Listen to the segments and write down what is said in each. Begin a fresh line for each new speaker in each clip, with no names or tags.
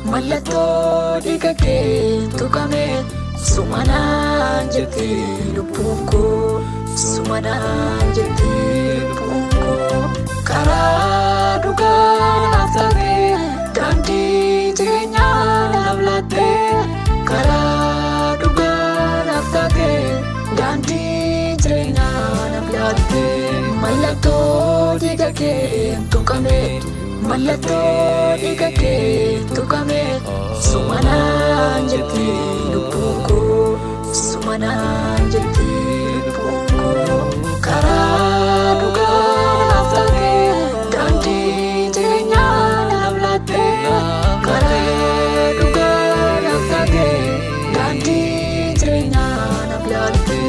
mallattoo dhiiga kee tuqame sumanaan jetti lubbuun koo sumanaan jetti lubbuun koo karaa dhugaa naaf taate daandii jireenyaa naaf laatte karaa dhugaa naaf taate daandii jireenyaa naaf laatte mallattoo dhiiga kee tuqame mallattoo dhiiga kee tuqame sumanaan jetti lubbuun koo sumanaan jetti lubbuun koo karaa dhugaa naaf taate daandii jireenyaa naaf laatte karaa dhugaa naaf taate daandii jireenyaa naaf laatte.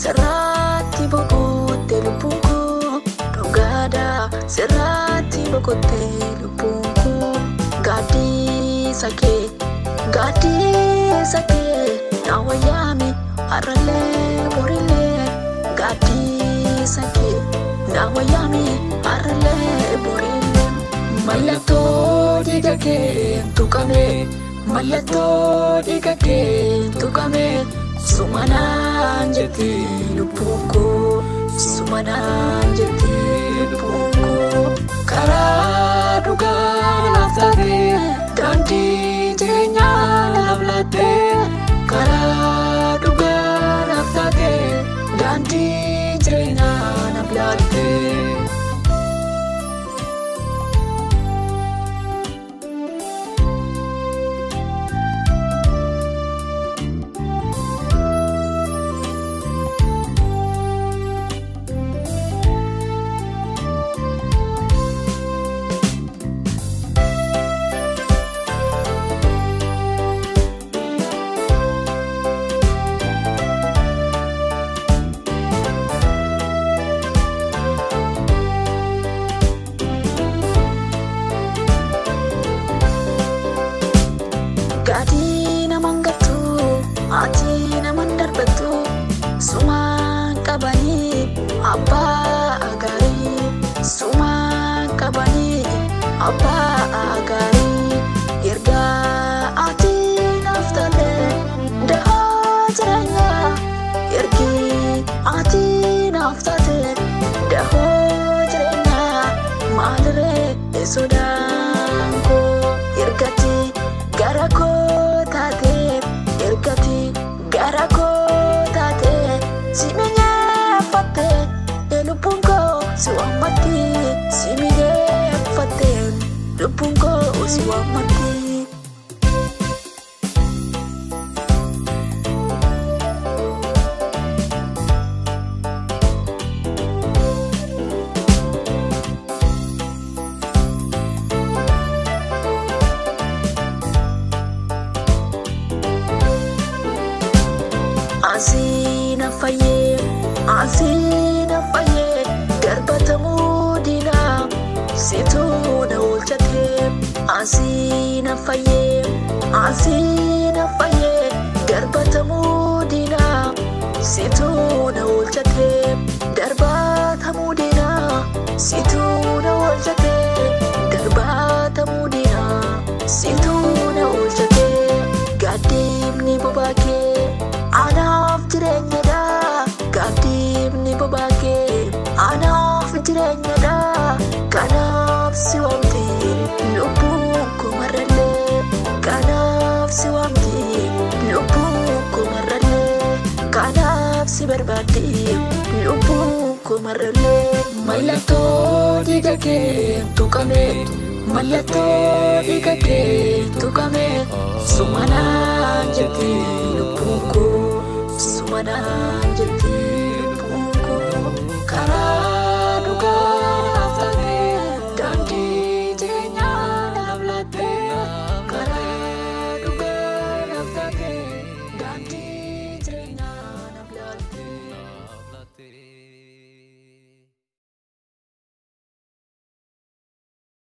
Serratti boqotte lubbuun koo dhugaadha serratti boqotte lubbuun koo gaaddisa kee na wayyaame har'allee borillee gaaddisa kee na wayyaame har'allee borillee mallattoo dhiiga kee tuqame mallattoo dhiiga kee tuqame sumanaan jetti lubbuun koo sumanaan jetti lubbuun koo karaa dhugaa naaf taate daandii jireenyaa naaf laatte karaa dhugaa naaf taate daandii jireenyaa naaf laatte. Gadi naman gattu, ati naman darbatu, sumaan qabanii abbaa gaarii, sumaan qabanii abbaa gaarii, erga ati naaf taate da'oo jireenyaa, ergi ati naaf taate da'oo jireenyaa, maalirree sodaan koo ergati gara koo taate ergati gara koo taate si minyeffatte lubbuun koo si waammatti si minyeffatte lubbuun koo si waammatti. Asina faye darbatamuu diinaa situu na oolchate asina faye darbatamuu diinaa situu na oolchate darbatamuu diinaa situu na oolchate darbatamuu diinaa situu na oolchate gaaddiimni bobaa kee anaaf jireenyadha. Gaaddiimni bobaa kee anaaf jireenyadha. Kanaaf si waamte lubbuun koo marrallee kanaaf si waamte lubbuun koo marrallee kanaaf si barbaadde lubbuun koo marrallee mallattoo dhiiga kee tuqame mallattoo dhiiga kee tuqame sumanaan jetti lubbuun koo sumanaan jetti lubbuun koo. karaa